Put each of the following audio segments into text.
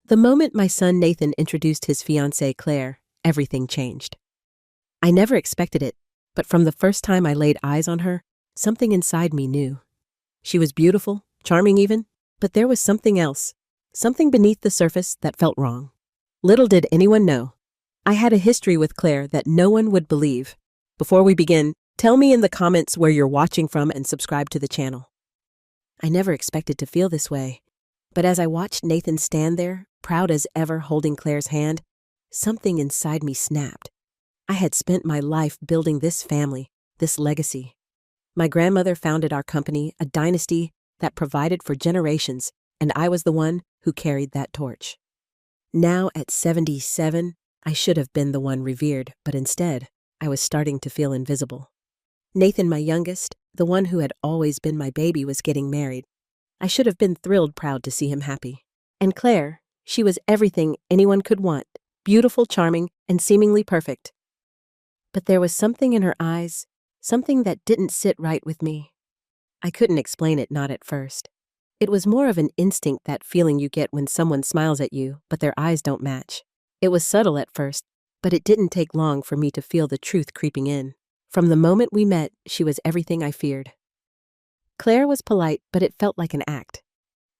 The moment my son Nathan introduced his fiancée Claire, everything changed. I never expected it, but from the first time I laid eyes on her, something inside me knew. She was beautiful, charming even, but there was something else, something beneath the surface that felt wrong. Little did anyone know, I had a history with Claire that no one would believe. Before we begin, tell me in the comments where you're watching from and subscribe to the channel. I never expected to feel this way, but as I watched Nathan stand there, proud as ever holding Claire's hand, something inside me snapped. I had spent my life building this family, this legacy. My grandmother founded our company, a dynasty that provided for generations, and I was the one who carried that torch. Now at 77, I should have been the one revered, but instead, I was starting to feel invisible. Nathan, my youngest, the one who had always been my baby, was getting married. I should have been thrilled, proud to see him happy. And Claire, she was everything anyone could want, beautiful, charming, and seemingly perfect. But there was something in her eyes, something that didn't sit right with me. I couldn't explain it, not at first. It was more of an instinct, that feeling you get when someone smiles at you, but their eyes don't match. It was subtle at first, but it didn't take long for me to feel the truth creeping in. From the moment we met, she was everything I feared. Claire was polite, but it felt like an act.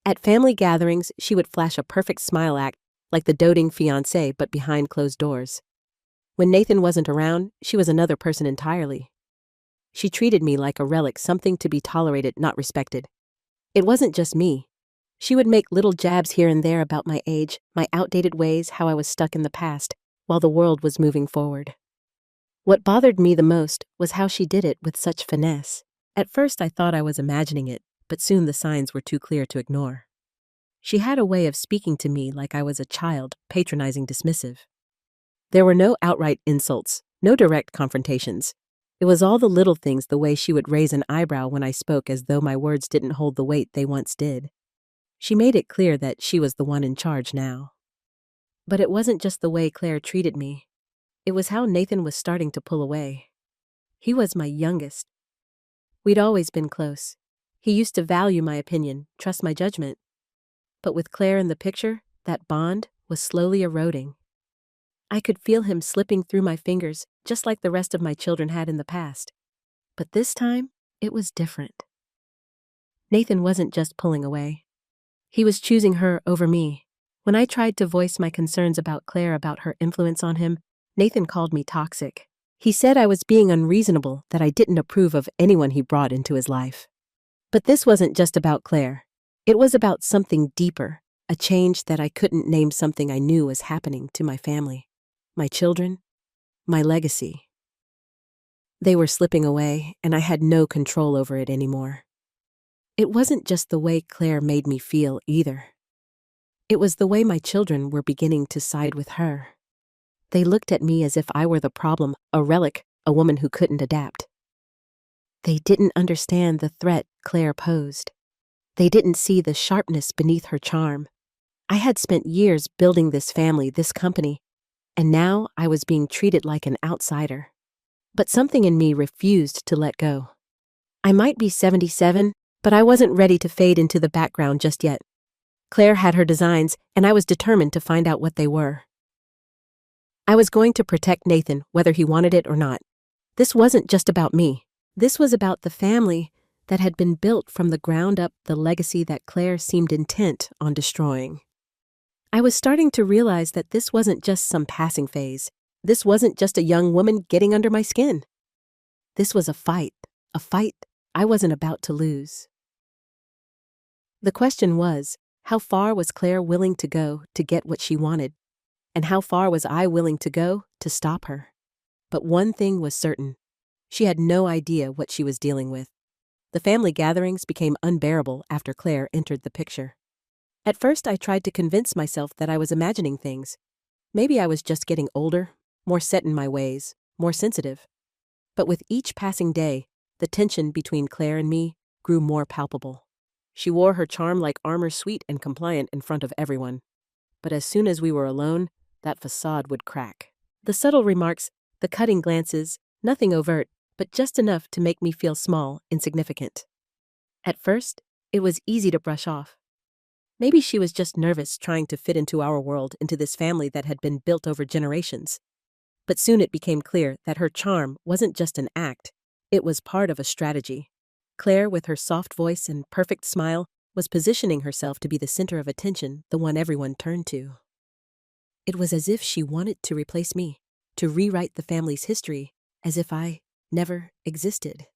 At family gatherings, she would flash a perfect smile act, like the doting fiancé, but behind closed doors. When Nathan wasn't around, she was another person entirely. She treated me like a relic, something to be tolerated, not respected. It wasn't just me. She would make little jabs here and there about my age, my outdated ways, how I was stuck in the past, while the world was moving forward. What bothered me the most was how she did it with such finesse. At first I thought I was imagining it, but soon the signs were too clear to ignore. She had a way of speaking to me like I was a child, patronizing, dismissive. There were no outright insults, no direct confrontations. It was all the little things, the way she would raise an eyebrow when I spoke as though my words didn't hold the weight they once did. She made it clear that she was the one in charge now. But it wasn't just the way Claire treated me. It was how Nathan was starting to pull away. He was my youngest. We'd always been close. He used to value my opinion, trust my judgment. But with Claire in the picture, that bond was slowly eroding. I could feel him slipping through my fingers, just like the rest of my children had in the past. But this time, it was different. Nathan wasn't just pulling away. He was choosing her over me. When I tried to voice my concerns about Claire, about her influence on him, Nathan called me toxic. He said I was being unreasonable, that I didn't approve of anyone he brought into his life. But this wasn't just about Claire. It was about something deeper, a change that I couldn't name, something I knew was happening to my family, my children, my legacy. They were slipping away, and I had no control over it anymore. It wasn't just the way Claire made me feel either. It was the way my children were beginning to side with her. They looked at me as if I were the problem, a relic, a woman who couldn't adapt. They didn't understand the threat Claire posed. They didn't see the sharpness beneath her charm. I had spent years building this family, this company, and now I was being treated like an outsider. But something in me refused to let go. I might be 77, but I wasn't ready to fade into the background just yet. Claire had her designs, and I was determined to find out what they were. I was going to protect Nathan, whether he wanted it or not. This wasn't just about me. This was about the family that had been built from the ground up, the legacy that Claire seemed intent on destroying. I was starting to realize that this wasn't just some passing phase. This wasn't just a young woman getting under my skin. This was a fight I wasn't about to lose. The question was, how far was Claire willing to go to get what she wanted? And how far was I willing to go to stop her? But one thing was certain. She had no idea what she was dealing with. The family gatherings became unbearable after Claire entered the picture. At first, I tried to convince myself that I was imagining things. Maybe I was just getting older, more set in my ways, more sensitive. But with each passing day, the tension between Claire and me grew more palpable. She wore her charm like armor, sweet and compliant in front of everyone. But as soon as we were alone, that facade would crack. The subtle remarks, the cutting glances, nothing overt, but just enough to make me feel small, insignificant. At first, it was easy to brush off. Maybe she was just nervous trying to fit into our world, into this family that had been built over generations. But soon it became clear that her charm wasn't just an act, it was part of a strategy. Claire, with her soft voice and perfect smile, was positioning herself to be the center of attention, the one everyone turned to. It was as if she wanted to replace me, to rewrite the family's history, as if I never existed.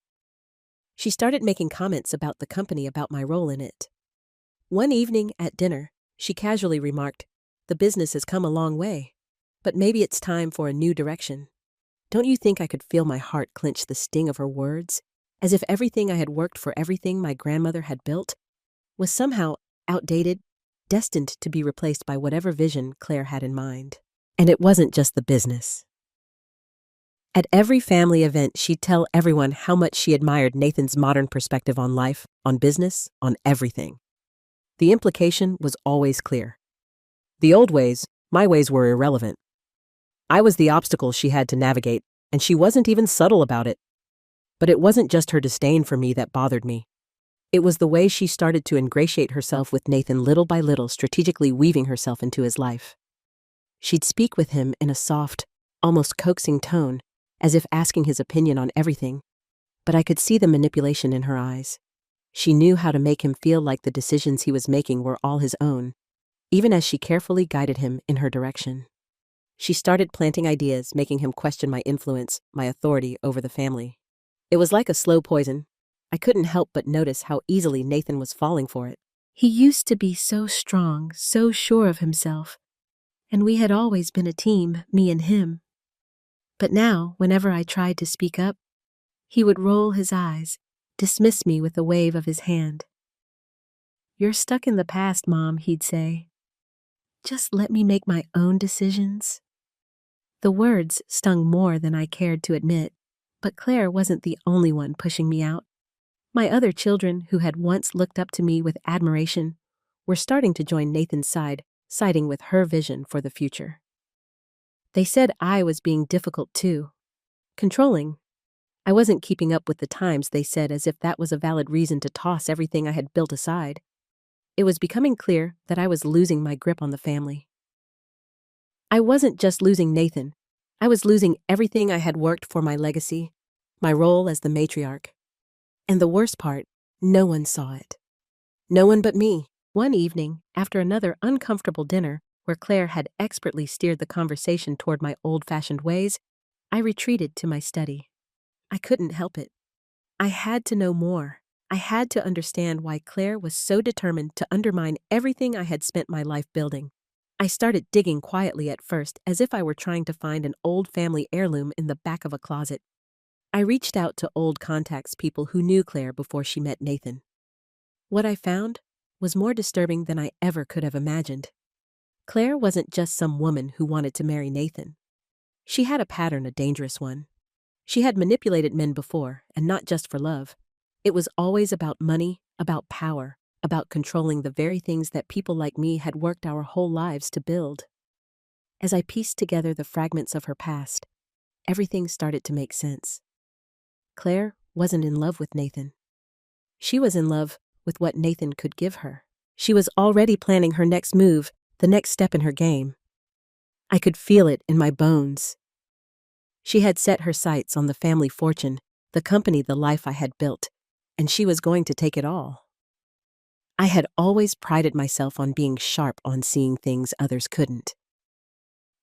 She started making comments about the company, about my role in it. One evening at dinner, she casually remarked, "The business has come a long way, but maybe it's time for a new direction." Don't you think I could feel my heart clench the sting of her words, as if everything I had worked for, everything my grandmother had built, was somehow outdated, destined to be replaced by whatever vision Claire had in mind. And it wasn't just the business. At every family event, she'd tell everyone how much she admired Nathan's modern perspective on life, on business, on everything. The implication was always clear. The old ways, my ways, were irrelevant. I was the obstacle she had to navigate, and she wasn't even subtle about it. But it wasn't just her disdain for me that bothered me. It was the way she started to ingratiate herself with Nathan, little by little, strategically weaving herself into his life. She'd speak with him in a soft, almost coaxing tone, as if asking his opinion on everything, but I could see the manipulation in her eyes. She knew how to make him feel like the decisions he was making were all his own, even as she carefully guided him in her direction. She started planting ideas, making him question my influence, my authority over the family. It was like a slow poison. I couldn't help but notice how easily Nathan was falling for it. He used to be so strong, so sure of himself, and we had always been a team, me and him. But now, whenever I tried to speak up, he would roll his eyes, dismiss me with a wave of his hand. "You're stuck in the past, Mom," he'd say. "Just let me make my own decisions." The words stung more than I cared to admit, but Claire wasn't the only one pushing me out. My other children, who had once looked up to me with admiration, were starting to join Nathan's side, siding with her vision for the future. They said I was being difficult too. Controlling. I wasn't keeping up with the times, they said, as if that was a valid reason to toss everything I had built aside. It was becoming clear that I was losing my grip on the family. I wasn't just losing Nathan. I was losing everything I had worked for, my legacy, my role as the matriarch. And the worst part, no one saw it. No one but me. One evening, after another uncomfortable dinner, where Claire had expertly steered the conversation toward my old-fashioned ways, I retreated to my study. I couldn't help it. I had to know more. I had to understand why Claire was so determined to undermine everything I had spent my life building. I started digging quietly at first, as if I were trying to find an old family heirloom in the back of a closet. I reached out to old contacts, people who knew Claire before she met Nathan. What I found was more disturbing than I ever could have imagined. Claire wasn't just some woman who wanted to marry Nathan. She had a pattern, a dangerous one. She had manipulated men before, and not just for love. It was always about money, about power, about controlling the very things that people like me had worked our whole lives to build. As I pieced together the fragments of her past, everything started to make sense. Claire wasn't in love with Nathan. She was in love with what Nathan could give her. She was already planning her next move, the next step in her game. I could feel it in my bones. She had set her sights on the family fortune, the company, the life I had built, and she was going to take it all. I had always prided myself on being sharp, on seeing things others couldn't.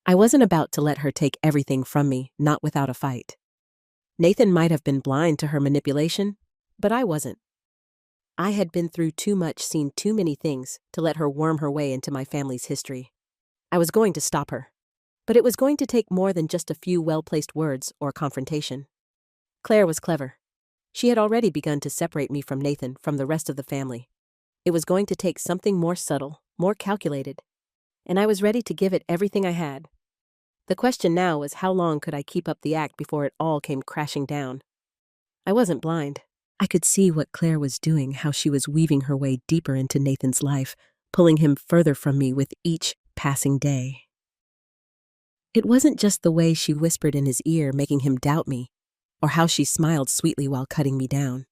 I wasn't about to let her take everything from me, not without a fight. Nathan might have been blind to her manipulation, but I wasn't. I had been through too much, seen too many things, to let her worm her way into my family's history. I was going to stop her, but it was going to take more than just a few well-placed words or confrontation. Claire was clever. She had already begun to separate me from Nathan, from the rest of the family. It was going to take something more subtle, more calculated, and I was ready to give it everything I had. The question now was, how long could I keep up the act before it all came crashing down? I wasn't blind. I could see what Claire was doing, how she was weaving her way deeper into Nathan's life, pulling him further from me with each passing day. It wasn't just the way she whispered in his ear, making him doubt me, or how she smiled sweetly while cutting me down.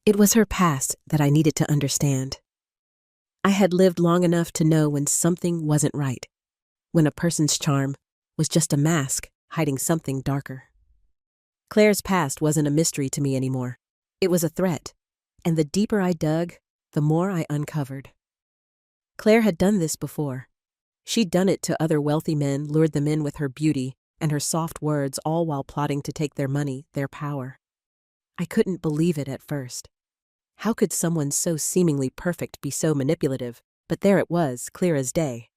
It was her past that I needed to understand. I had lived long enough to know when something wasn't right, when a person's charm was just a mask hiding something darker. Claire's past wasn't a mystery to me anymore. It was a threat, and the deeper I dug, the more I uncovered. Claire had done this before. She'd done it to other wealthy men, lured them in with her beauty and her soft words, all while plotting to take their money, their power. I couldn't believe it at first. How could someone so seemingly perfect be so manipulative? But there it was, clear as day.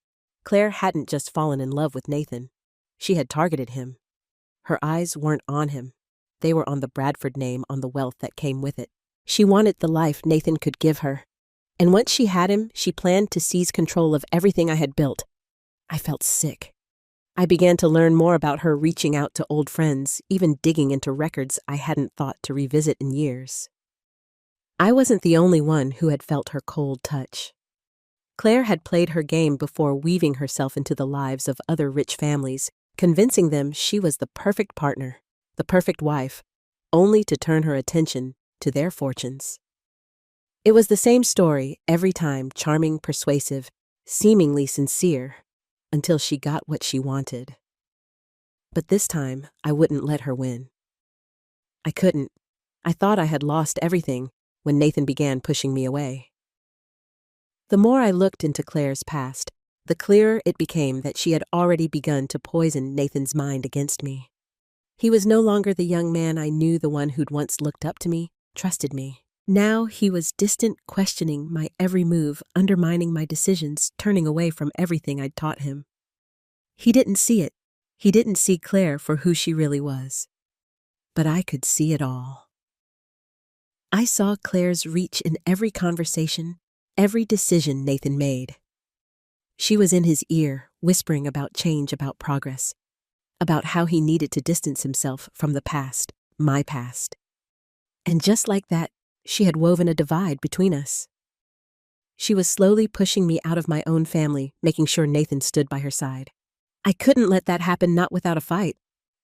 Claire hadn't just fallen in love with Nathan. She had targeted him. Her eyes weren't on him. They were on the Bradford name, on the wealth that came with it. She wanted the life Nathan could give her. And once she had him, she planned to seize control of everything I had built. I felt sick. I began to learn more about her, reaching out to old friends, even digging into records I hadn't thought to revisit in years. I wasn't the only one who had felt her cold touch. Claire had played her game before, weaving herself into the lives of other rich families, convincing them she was the perfect partner, the perfect wife, only to turn her attention to their fortunes. It was the same story every time, charming, persuasive, seemingly sincere, until she got what she wanted. But this time, I wouldn't let her win. I couldn't. I thought I had lost everything when Nathan began pushing me away. The more I looked into Claire's past, the clearer it became that she had already begun to poison Nathan's mind against me. He was no longer the young man I knew, the one who'd once looked up to me, trusted me. Now he was distant, questioning my every move, undermining my decisions, turning away from everything I'd taught him. He didn't see it. He didn't see Claire for who she really was. But I could see it all. I saw Claire's reach in every conversation, every decision Nathan made. She was in his ear, whispering about change, about progress, about how he needed to distance himself from the past, my past. And just like that, she had woven a divide between us. She was slowly pushing me out of my own family, making sure Nathan stood by her side. I couldn't let that happen, not without a fight.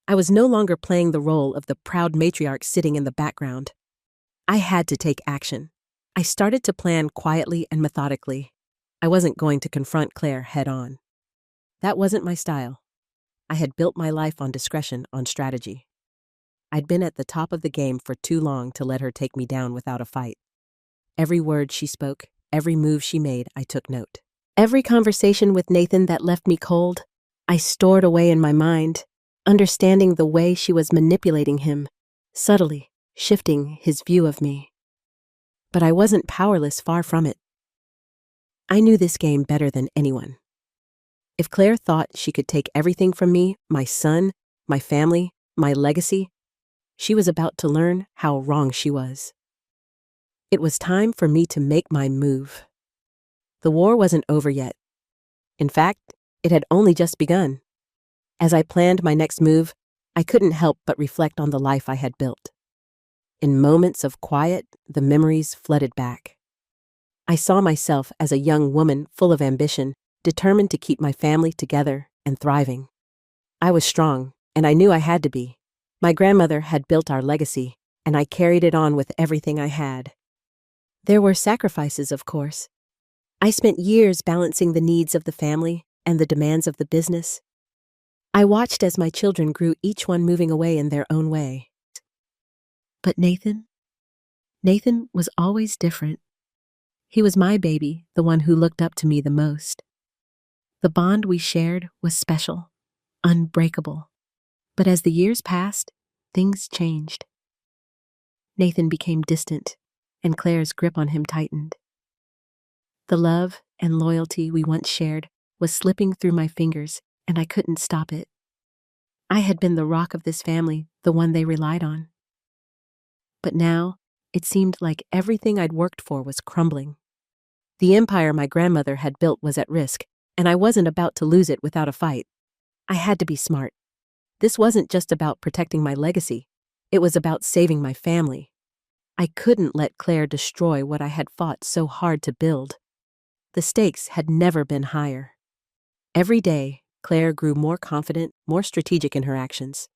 I was no longer playing the role of the proud matriarch sitting in the background. I had to take action. I started to plan quietly and methodically. I wasn't going to confront Claire head on. That wasn't my style. I had built my life on discretion, on strategy. I'd been at the top of the game for too long to let her take me down without a fight. Every word she spoke, every move she made, I took note. Every conversation with Nathan that left me cold, I stored away in my mind, understanding the way she was manipulating him, subtly shifting his view of me. But I wasn't powerless, far from it. I knew this game better than anyone. If Claire thought she could take everything from me, my son, my family, my legacy, she was about to learn how wrong she was. It was time for me to make my move. The war wasn't over yet. In fact, it had only just begun. As I planned my next move, I couldn't help but reflect on the life I had built. In moments of quiet, the memories flooded back. I saw myself as a young woman full of ambition, determined to keep my family together and thriving. I was strong, and I knew I had to be. My grandmother had built our legacy, and I carried it on with everything I had. There were sacrifices, of course. I spent years balancing the needs of the family and the demands of the business. I watched as my children grew, each one moving away in their own way. But Nathan was always different. He was my baby, the one who looked up to me the most. The bond we shared was special, unbreakable. But as the years passed, things changed. Nathan became distant, and Claire's grip on him tightened. The love and loyalty we once shared was slipping through my fingers, and I couldn't stop it. I had been the rock of this family, the one they relied on. But now, it seemed like everything I'd worked for was crumbling. The empire my grandmother had built was at risk, and I wasn't about to lose it without a fight. I had to be smart. This wasn't just about protecting my legacy. It was about saving my family. I couldn't let Claire destroy what I had fought so hard to build. The stakes had never been higher. Every day, Claire grew more confident, more strategic in her actions.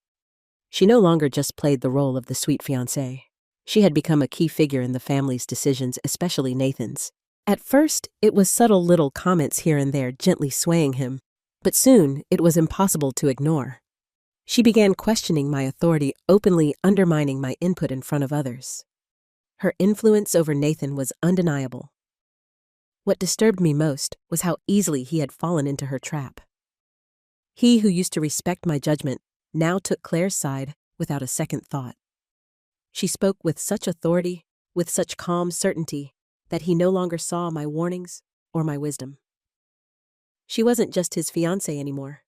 She no longer just played the role of the sweet fiancée. She had become a key figure in the family's decisions, especially Nathan's. At first, it was subtle little comments here and there gently swaying him, but soon it was impossible to ignore. She began questioning my authority, openly undermining my input in front of others. Her influence over Nathan was undeniable. What disturbed me most was how easily he had fallen into her trap. He who used to respect my judgment now took Claire's side without a second thought. She spoke with such authority, with such calm certainty, that he no longer saw my warnings or my wisdom. She wasn't just his fiancée anymore.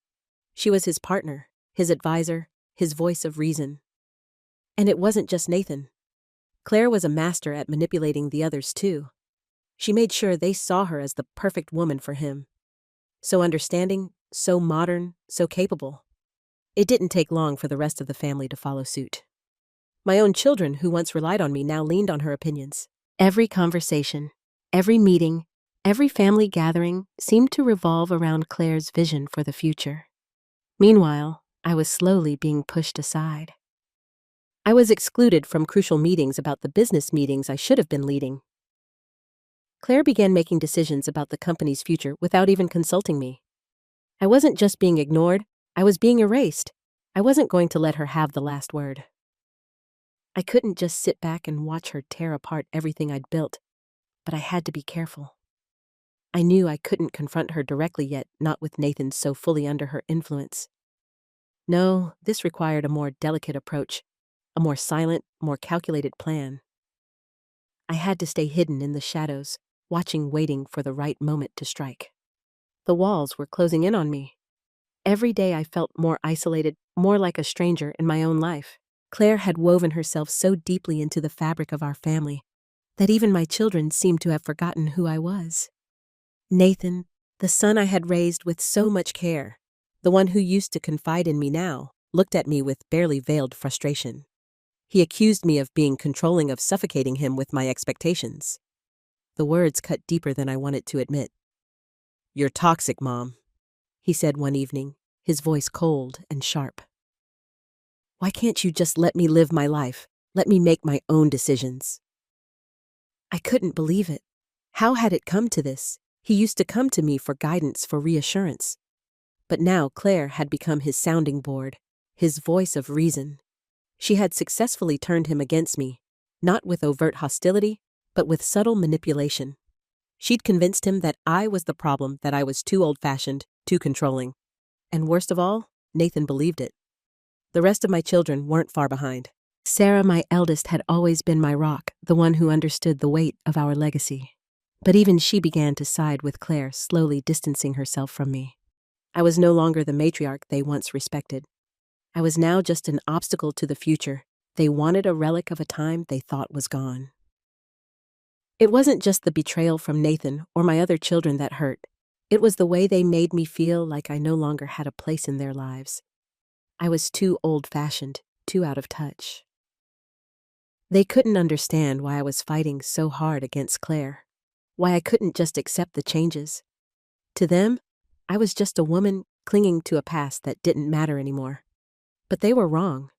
She was his partner, his advisor, his voice of reason. And it wasn't just Nathan. Claire was a master at manipulating the others too. She made sure they saw her as the perfect woman for him. So understanding, so modern, so capable. It didn't take long for the rest of the family to follow suit. My own children, who once relied on me, now leaned on her opinions. Every conversation, every meeting, every family gathering seemed to revolve around Claire's vision for the future. Meanwhile, I was slowly being pushed aside. I was excluded from crucial meetings about the business meetings I should have been leading. Claire began making decisions about the company's future without even consulting me. I wasn't just being ignored, I was being erased. I wasn't going to let her have the last word. I couldn't just sit back and watch her tear apart everything I'd built, but I had to be careful. I knew I couldn't confront her directly yet, not with Nathan so fully under her influence. No, this required a more delicate approach, a more silent, more calculated plan. I had to stay hidden in the shadows, waiting for the right moment to strike. The walls were closing in on me. Every day I felt more isolated, more like a stranger in my own life. Claire had woven herself so deeply into the fabric of our family that even my children seemed to have forgotten who I was. Nathan, the son I had raised with so much care, the one who used to confide in me now, looked at me with barely veiled frustration. He accused me of being controlling, of suffocating him with my expectations. The words cut deeper than I wanted to admit. "You're toxic, Mom," he said one evening, his voice cold and sharp. "Why can't you just let me live my life? Let me make my own decisions?" I couldn't believe it. How had it come to this? He used to come to me for guidance, for reassurance. But now Claire had become his sounding board, his voice of reason. She had successfully turned him against me, not with overt hostility, but with subtle manipulation. She'd convinced him that I was the problem, that I was too old-fashioned, too controlling. And worst of all, Nathan believed it. The rest of my children weren't far behind. Sarah, my eldest, had always been my rock, the one who understood the weight of our legacy. But even she began to side with Claire, slowly distancing herself from me. I was no longer the matriarch they once respected. I was now just an obstacle to the future. They wanted a relic of a time they thought was gone. It wasn't just the betrayal from Nathan or my other children that hurt. It was the way they made me feel like I no longer had a place in their lives. I was too old-fashioned, too out of touch. They couldn't understand why I was fighting so hard against Claire, why I couldn't just accept the changes. To them, I was just a woman clinging to a past that didn't matter anymore. But they were wrong.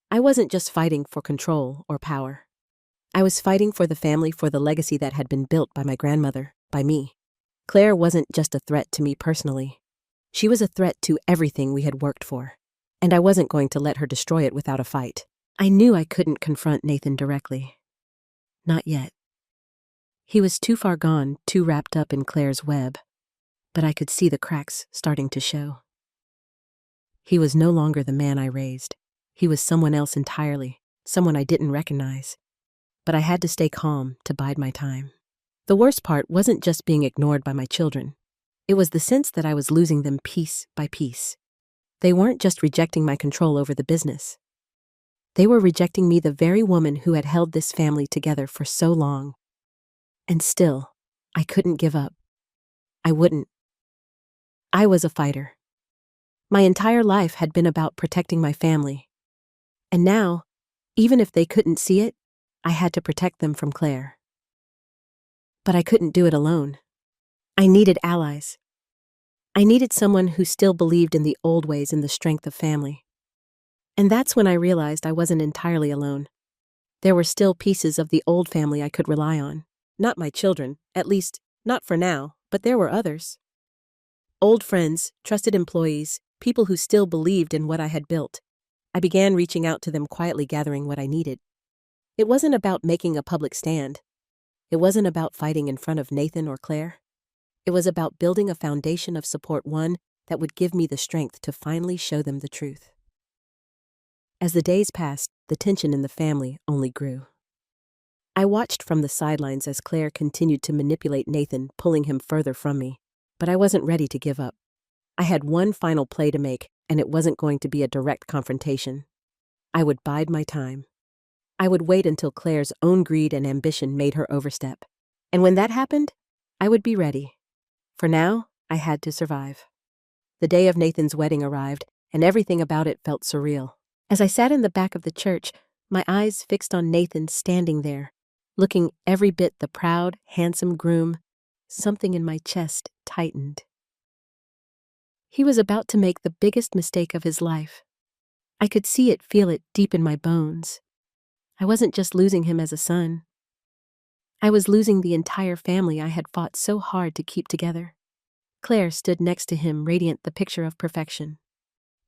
I wasn't just fighting for control or power. I was fighting for the family, for the legacy that had been built by my grandmother, by me. Claire wasn't just a threat to me personally. She was a threat to everything we had worked for. And I wasn't going to let her destroy it without a fight. I knew I couldn't confront Nathan directly. Not yet. He was too far gone, too wrapped up in Claire's web. But I could see the cracks starting to show. He was no longer the man I raised. He was someone else entirely, someone I didn't recognize. But I had to stay calm to bide my time. The worst part wasn't just being ignored by my children. It was the sense that I was losing them piece by piece. They weren't just rejecting my control over the business. They were rejecting me, the very woman who had held this family together for so long. And still, I couldn't give up. I wouldn't. I was a fighter. My entire life had been about protecting my family. And now, even if they couldn't see it, I had to protect them from Claire. But I couldn't do it alone. I needed allies. I needed someone who still believed in the old ways and the strength of family. And that's when I realized I wasn't entirely alone. There were still pieces of the old family I could rely on. Not my children, at least, not for now, but there were others. Old friends, trusted employees, people who still believed in what I had built. I began reaching out to them, quietly gathering what I needed. It wasn't about making a public stand. It wasn't about fighting in front of Nathan or Claire. It was about building a foundation of support, one that would give me the strength to finally show them the truth. As the days passed, the tension in the family only grew. I watched from the sidelines as Claire continued to manipulate Nathan, pulling him further from me. But I wasn't ready to give up. I had one final play to make, and it wasn't going to be a direct confrontation. I would bide my time. I would wait until Claire's own greed and ambition made her overstep. And when that happened, I would be ready. For now, I had to survive. The day of Nathan's wedding arrived, and everything about it felt surreal. As I sat in the back of the church, my eyes fixed on Nathan standing there, looking every bit the proud, handsome groom, something in my chest tightened. He was about to make the biggest mistake of his life. I could see it, feel it deep in my bones. I wasn't just losing him as a son. I was losing the entire family I had fought so hard to keep together. Claire stood next to him, radiant, the picture of perfection.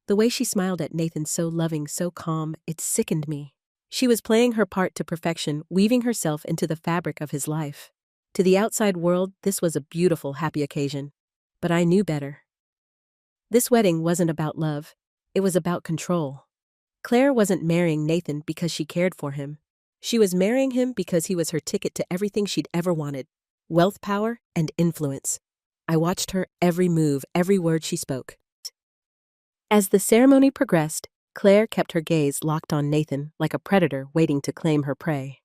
The way she smiled at Nathan, so loving, so calm, it sickened me. She was playing her part to perfection, weaving herself into the fabric of his life. To the outside world, this was a beautiful, happy occasion. But I knew better. This wedding wasn't about love. It was about control. Claire wasn't marrying Nathan because she cared for him. She was marrying him because he was her ticket to everything she'd ever wanted: wealth, power, and influence. I watched her every move, every word she spoke. As the ceremony progressed, Claire kept her gaze locked on Nathan like a predator waiting to claim her prey.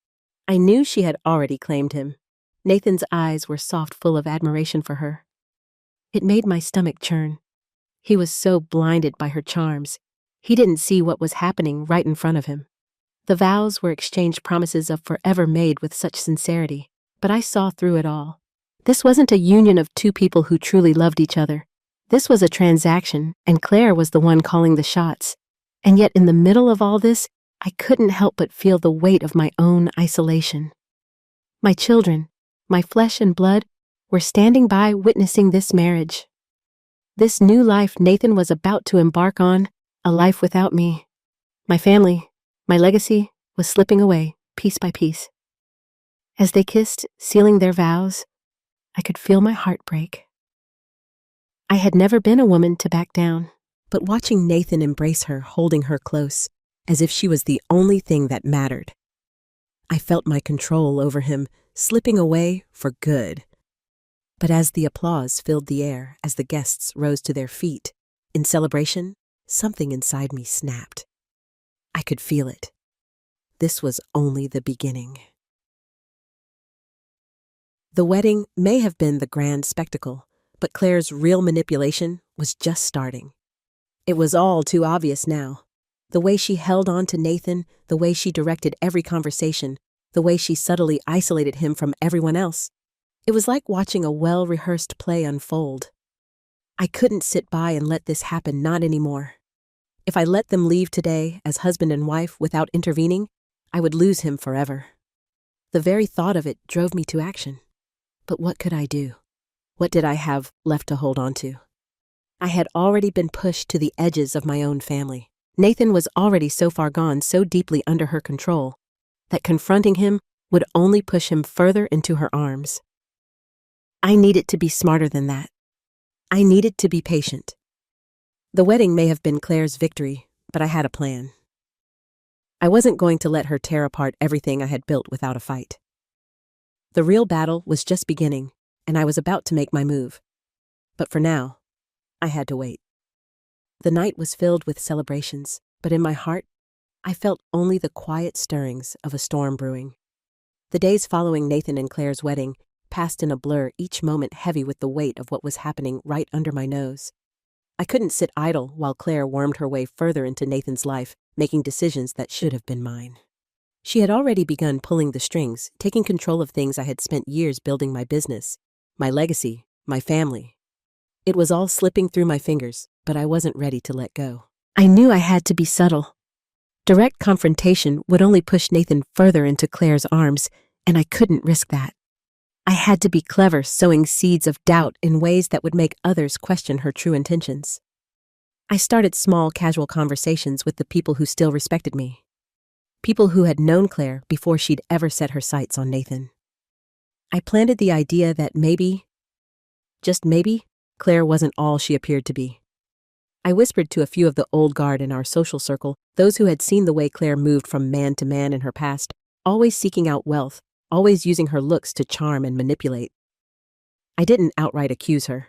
I knew she had already claimed him. Nathan's eyes were soft, full of admiration for her. It made my stomach churn. He was so blinded by her charms. He didn't see what was happening right in front of him. The vows were exchanged, promises of forever made with such sincerity, but I saw through it all. This wasn't a union of two people who truly loved each other. This was a transaction, and Claire was the one calling the shots. And yet in the middle of all this, I couldn't help but feel the weight of my own isolation. My children, my flesh and blood, were standing by witnessing this marriage. This new life Nathan was about to embark on, a life without me. My family, my legacy, was slipping away, piece by piece. As they kissed, sealing their vows, I could feel my heart break. I had never been a woman to back down, but watching Nathan embrace her, holding her close, as if she was the only thing that mattered, I felt my control over him slipping away for good. But as the applause filled the air, as the guests rose to their feet, in celebration, something inside me snapped. I could feel it. This was only the beginning. The wedding may have been the grand spectacle, but Claire's real manipulation was just starting. It was all too obvious now. The way she held on to Nathan, the way she directed every conversation, the way she subtly isolated him from everyone else. It was like watching a well-rehearsed play unfold. I couldn't sit by and let this happen, not anymore. If I let them leave today as husband and wife without intervening, I would lose him forever. The very thought of it drove me to action. But what could I do? What did I have left to hold on to? I had already been pushed to the edges of my own family. Nathan was already so far gone, so deeply under her control, that confronting him would only push him further into her arms. I needed to be smarter than that. I needed to be patient. The wedding may have been Claire's victory, but I had a plan. I wasn't going to let her tear apart everything I had built without a fight. The real battle was just beginning, and I was about to make my move. But for now, I had to wait. The night was filled with celebrations, but in my heart, I felt only the quiet stirrings of a storm brewing. The days following Nathan and Claire's wedding passed in a blur, each moment heavy with the weight of what was happening right under my nose. I couldn't sit idle while Claire wormed her way further into Nathan's life, making decisions that should have been mine. She had already begun pulling the strings, taking control of things I had spent years building: my business, my legacy, my family. It was all slipping through my fingers, but I wasn't ready to let go. I knew I had to be subtle. Direct confrontation would only push Nathan further into Claire's arms, and I couldn't risk that. I had to be clever, sowing seeds of doubt in ways that would make others question her true intentions. I started small, casual conversations with the people who still respected me. People who had known Claire before she'd ever set her sights on Nathan. I planted the idea that maybe, just maybe, Claire wasn't all she appeared to be. I whispered to a few of the old guard in our social circle, those who had seen the way Claire moved from man to man in her past, always seeking out wealth, always using her looks to charm and manipulate. I didn't outright accuse her.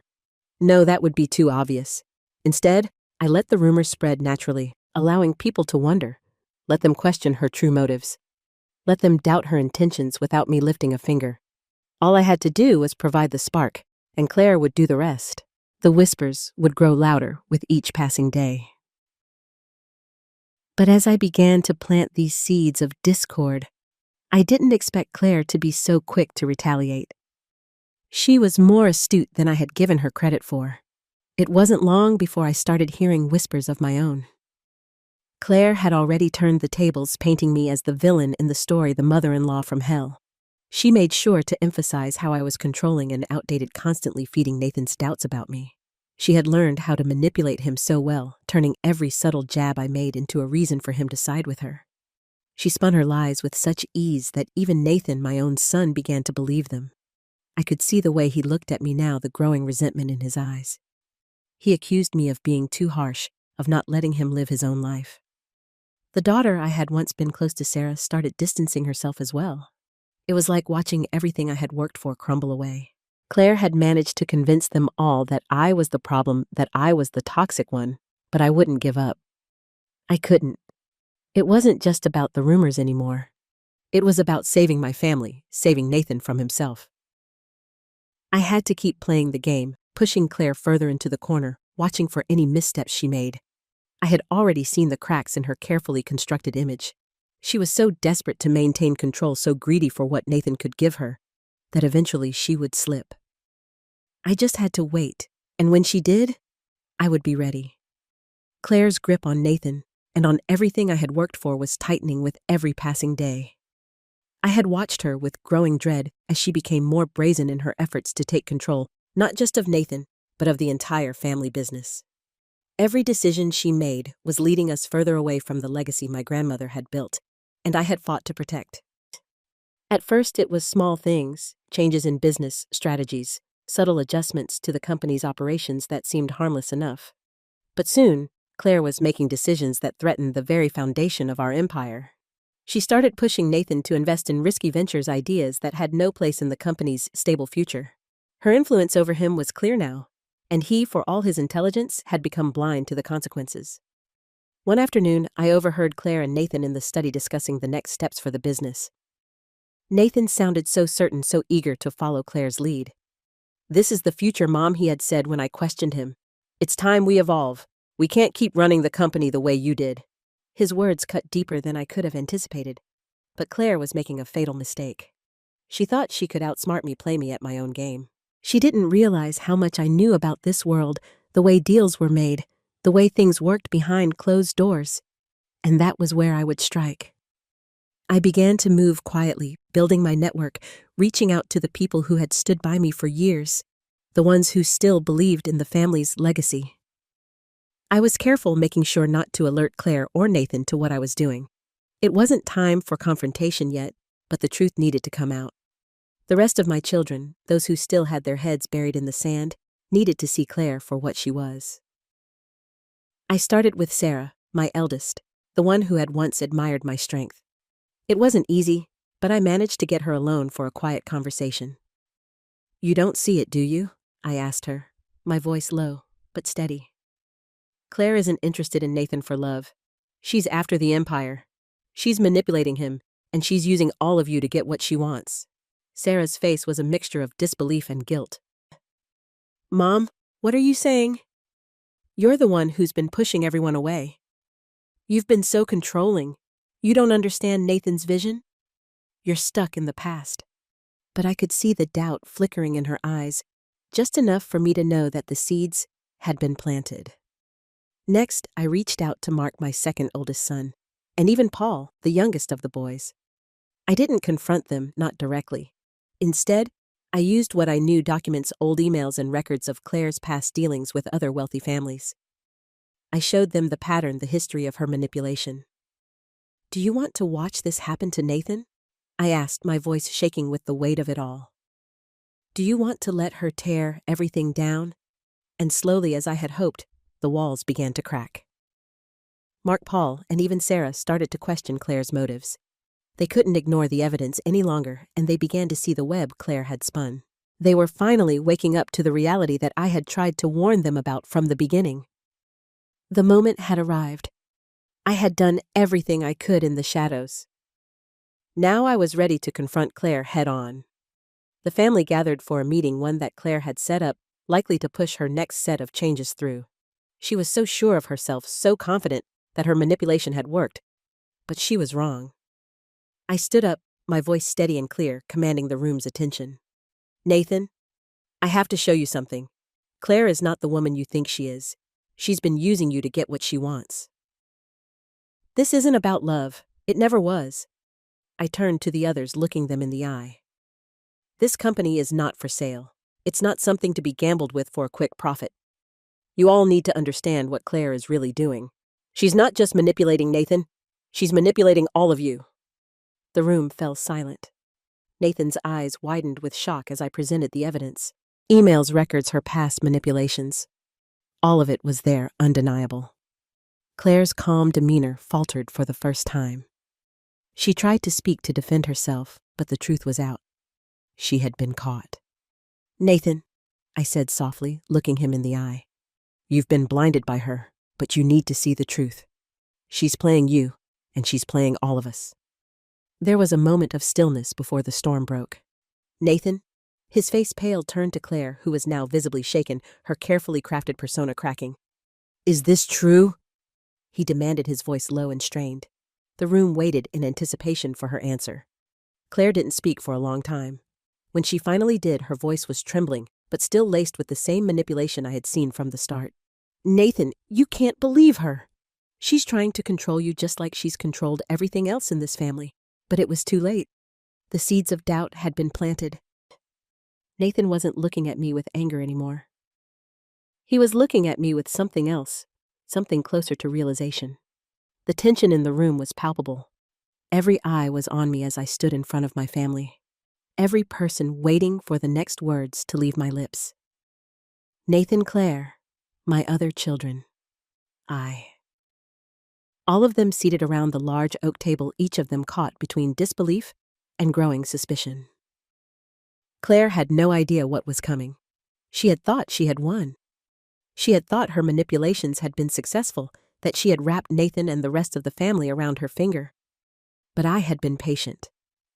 No, that would be too obvious. Instead, I let the rumors spread naturally, allowing people to wonder. Let them question her true motives. Let them doubt her intentions without me lifting a finger. All I had to do was provide the spark, and Claire would do the rest. The whispers would grow louder with each passing day. But as I began to plant these seeds of discord, I didn't expect Claire to be so quick to retaliate. She was more astute than I had given her credit for. It wasn't long before I started hearing whispers of my own. Claire had already turned the tables, painting me as the villain in the story The Mother-in-Law from Hell. She made sure to emphasize how I was controlling and outdated, constantly feeding Nathan's doubts about me. She had learned how to manipulate him so well, turning every subtle jab I made into a reason for him to side with her. She spun her lies with such ease that even Nathan, my own son, began to believe them. I could see the way he looked at me now, the growing resentment in his eyes. He accused me of being too harsh, of not letting him live his own life. The daughter I had once been close to, Sarah, started distancing herself as well. It was like watching everything I had worked for crumble away. Claire had managed to convince them all that I was the problem, that I was the toxic one, but I wouldn't give up. I couldn't. It wasn't just about the rumors anymore. It was about saving my family, saving Nathan from himself. I had to keep playing the game, pushing Claire further into the corner, watching for any missteps she made. I had already seen the cracks in her carefully constructed image. She was so desperate to maintain control, so greedy for what Nathan could give her, that eventually she would slip. I just had to wait, and when she did, I would be ready. Claire's grip on Nathan and on everything I had worked for was tightening with every passing day. I had watched her with growing dread as she became more brazen in her efforts to take control, not just of Nathan, but of the entire family business. Every decision she made was leading us further away from the legacy my grandmother had built, and I had fought to protect. At first, it was small things, changes in business strategies, subtle adjustments to the company's operations that seemed harmless enough. But soon, Claire was making decisions that threatened the very foundation of our empire. She started pushing Nathan to invest in risky ventures, ideas that had no place in the company's stable future. Her influence over him was clear now, and he, for all his intelligence, had become blind to the consequences. One afternoon, I overheard Claire and Nathan in the study discussing the next steps for the business. Nathan sounded so certain, so eager to follow Claire's lead. "This is the future, Mom," he had said when I questioned him. "It's time we evolve. We can't keep running the company the way you did." His words cut deeper than I could have anticipated. But Claire was making a fatal mistake. She thought she could outsmart me, play me at my own game. She didn't realize how much I knew about this world, the way deals were made, the way things worked behind closed doors. And that was where I would strike. I began to move quietly, building my network, reaching out to the people who had stood by me for years, the ones who still believed in the family's legacy. I was careful, making sure not to alert Claire or Nathan to what I was doing. It wasn't time for confrontation yet, but the truth needed to come out. The rest of my children, those who still had their heads buried in the sand, needed to see Claire for what she was. I started with Sarah, my eldest, the one who had once admired my strength. It wasn't easy, but I managed to get her alone for a quiet conversation. "You don't see it, do you?" I asked her, my voice low, but steady. "Claire isn't interested in Nathan for love. She's after the empire. She's manipulating him, and she's using all of you to get what she wants." Sarah's face was a mixture of disbelief and guilt. "Mom, what are you saying? You're the one who's been pushing everyone away. You've been so controlling. You don't understand Nathan's vision? You're stuck in the past." But I could see the doubt flickering in her eyes, just enough for me to know that the seeds had been planted. Next, I reached out to Mark, my second oldest son, and even Paul, the youngest of the boys. I didn't confront them, not directly. Instead, I used what I knew documents old emails and records of Claire's past dealings with other wealthy families. I showed them the pattern, the history of her manipulation. "Do you want to watch this happen to Nathan?" I asked, my voice shaking with the weight of it all. "Do you want to let her tear everything down?" And slowly, as I had hoped, the walls began to crack. Mark, Paul, and even Sarah started to question Claire's motives. They couldn't ignore the evidence any longer, and they began to see the web Claire had spun. They were finally waking up to the reality that I had tried to warn them about from the beginning. The moment had arrived. I had done everything I could in the shadows. Now I was ready to confront Claire head-on. The family gathered for a meeting, one that Claire had set up, likely to push her next set of changes through. She was so sure of herself, so confident that her manipulation had worked. But she was wrong. I stood up, my voice steady and clear, commanding the room's attention. "Nathan, I have to show you something. Claire is not the woman you think she is. She's been using you to get what she wants. This isn't about love. It never was." I turned to the others, looking them in the eye. "This company is not for sale. It's not something to be gambled with for a quick profit. You all need to understand what Claire is really doing. She's not just manipulating Nathan. She's manipulating all of you." The room fell silent. Nathan's eyes widened with shock as I presented the evidence. Emails, records, her past manipulations. All of it was there, undeniable. Claire's calm demeanor faltered for the first time. She tried to speak to defend herself, but the truth was out. She had been caught. "Nathan," I said softly, looking him in the eye. "You've been blinded by her, but you need to see the truth. She's playing you, and she's playing all of us." There was a moment of stillness before the storm broke. "Nathan?" His face pale turned to Claire, who was now visibly shaken, her carefully crafted persona cracking. "Is this true?" he demanded, his voice low and strained. The room waited in anticipation for her answer. Claire didn't speak for a long time. When she finally did, her voice was trembling, but still laced with the same manipulation I had seen from the start. "Nathan, you can't believe her. She's trying to control you just like she's controlled everything else in this family." But it was too late. The seeds of doubt had been planted. Nathan wasn't looking at me with anger anymore. He was looking at me with something else, something closer to realization. The tension in the room was palpable. Every eye was on me as I stood in front of my family. Every person waiting for the next words to leave my lips. Nathan, Claire, my other children, I. All of them seated around the large oak table, each of them caught between disbelief and growing suspicion. Claire had no idea what was coming. She had thought she had won. She had thought her manipulations had been successful, that she had wrapped Nathan and the rest of the family around her finger. But I had been patient.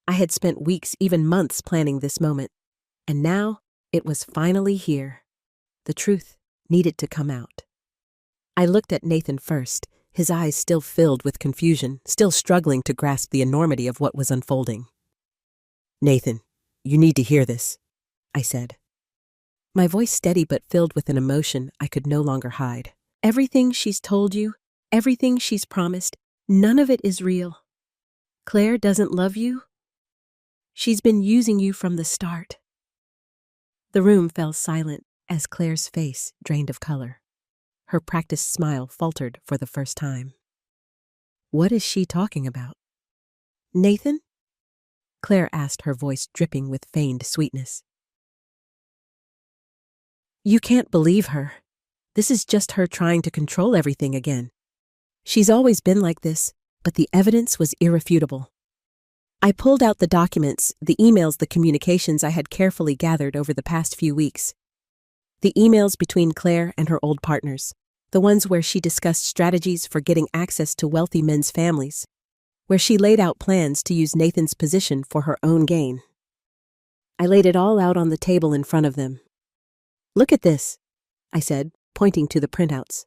I had spent weeks, even months, planning this moment. And now it was finally here. The truth needed to come out. I looked at Nathan first, his eyes still filled with confusion, still struggling to grasp the enormity of what was unfolding. "Nathan, you need to hear this," I said. My voice steady but filled with an emotion I could no longer hide. "Everything she's told you, everything she's promised, none of it is real. Claire doesn't love you. She's been using you from the start." The room fell silent as Claire's face drained of color. Her practiced smile faltered for the first time. "What is she talking about?" "Nathan?" Claire asked, her voice dripping with feigned sweetness. "You can't believe her. This is just her trying to control everything again. She's always been like this, but the evidence was irrefutable." I pulled out the documents, the emails, the communications I had carefully gathered over the past few weeks. The emails between Claire and her old partners. The ones where she discussed strategies for getting access to wealthy men's families, where she laid out plans to use Nathan's position for her own gain. I laid it all out on the table in front of them. "Look at this," I said, pointing to the printouts.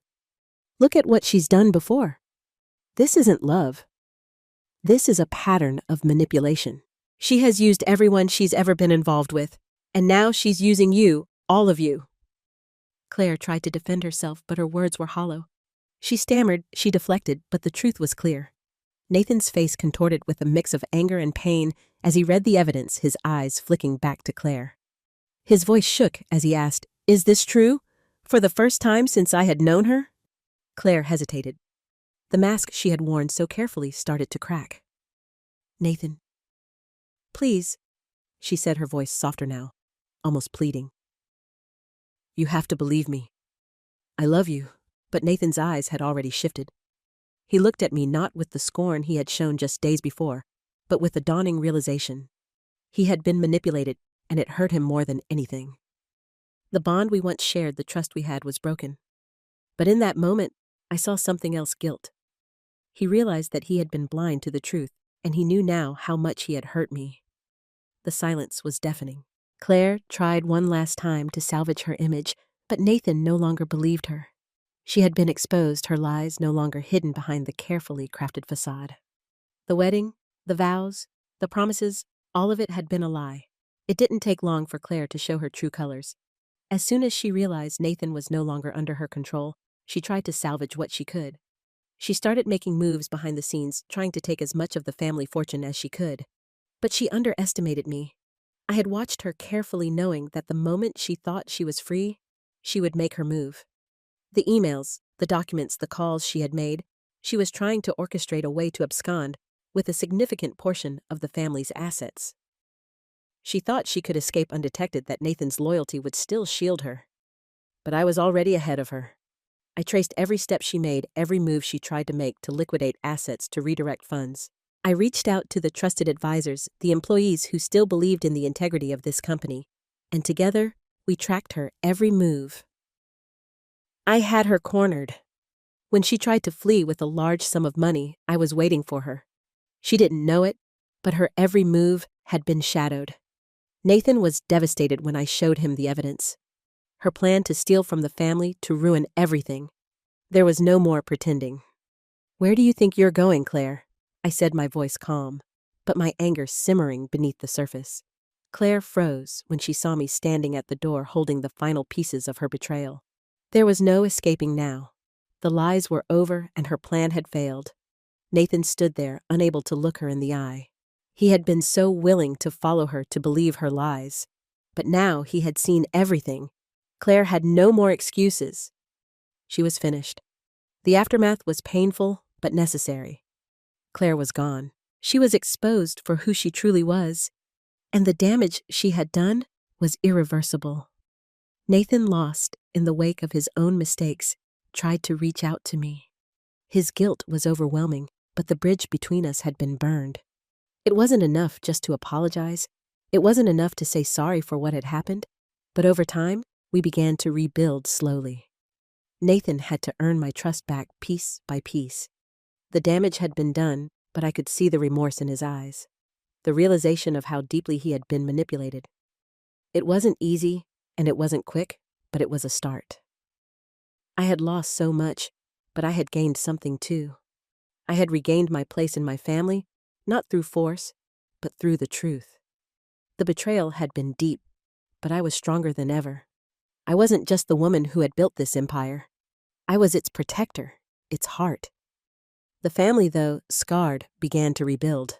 "Look at what she's done before. This isn't love. This is a pattern of manipulation. She has used everyone she's ever been involved with, and now she's using you, all of you." Claire tried to defend herself, but her words were hollow. She stammered, she deflected, but the truth was clear. Nathan's face contorted with a mix of anger and pain as he read the evidence, his eyes flicking back to Claire. His voice shook as he asked, "Is this true? For the first time since I had known her?" Claire hesitated. The mask she had worn so carefully started to crack. "Nathan, please," she said, her voice softer now, almost pleading. "You have to believe me. I love you." But Nathan's eyes had already shifted. He looked at me not with the scorn he had shown just days before, but with a dawning realization. He had been manipulated, and it hurt him more than anything. The bond we once shared, the trust we had, was broken. But in that moment, I saw something else: guilt. He realized that he had been blind to the truth, and he knew now how much he had hurt me. The silence was deafening. Claire tried one last time to salvage her image, but Nathan no longer believed her. She had been exposed, her lies no longer hidden behind the carefully crafted facade. The wedding, the vows, the promises, all of it had been a lie. It didn't take long for Claire to show her true colors. As soon as she realized Nathan was no longer under her control, she tried to salvage what she could. She started making moves behind the scenes, trying to take as much of the family fortune as she could. But she underestimated me. I had watched her carefully, knowing that the moment she thought she was free, she would make her move. The emails, the documents, the calls she had made, she was trying to orchestrate a way to abscond with a significant portion of the family's assets. She thought she could escape undetected, that Nathan's loyalty would still shield her. But I was already ahead of her. I traced every step she made, every move she tried to make to liquidate assets, to redirect funds. I reached out to the trusted advisors, the employees who still believed in the integrity of this company, and together we tracked her every move. I had her cornered. When she tried to flee with a large sum of money, I was waiting for her. She didn't know it, but her every move had been shadowed. Nathan was devastated when I showed him the evidence. Her plan to steal from the family, to ruin everything. There was no more pretending. "Where do you think you're going, Claire?" I said, my voice calm, but my anger simmering beneath the surface. Claire froze when she saw me standing at the door holding the final pieces of her betrayal. There was no escaping now. The lies were over and her plan had failed. Nathan stood there, unable to look her in the eye. He had been so willing to follow her, to believe her lies. But now he had seen everything. Claire had no more excuses. She was finished. The aftermath was painful, but necessary. Claire was gone. She was exposed for who she truly was, and the damage she had done was irreversible. Nathan, lost in the wake of his own mistakes, tried to reach out to me. His guilt was overwhelming, but the bridge between us had been burned. It wasn't enough just to apologize. It wasn't enough to say sorry for what had happened, but over time, we began to rebuild slowly. Nathan had to earn my trust back piece by piece. The damage had been done, but I could see the remorse in his eyes, the realization of how deeply he had been manipulated. It wasn't easy, and it wasn't quick, but it was a start. I had lost so much, but I had gained something too. I had regained my place in my family, not through force, but through the truth. The betrayal had been deep, but I was stronger than ever. I wasn't just the woman who had built this empire. I was its protector, its heart. The family, though scarred, began to rebuild.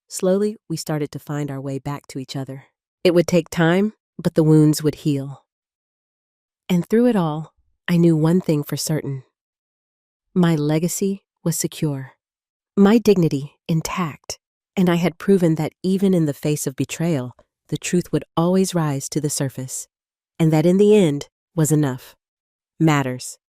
Slowly, we started to find our way back to each other. It would take time, but the wounds would heal. And through it all, I knew one thing for certain. My legacy was secure, my dignity intact, and I had proven that even in the face of betrayal, the truth would always rise to the surface, and that in the end was enough. Matters.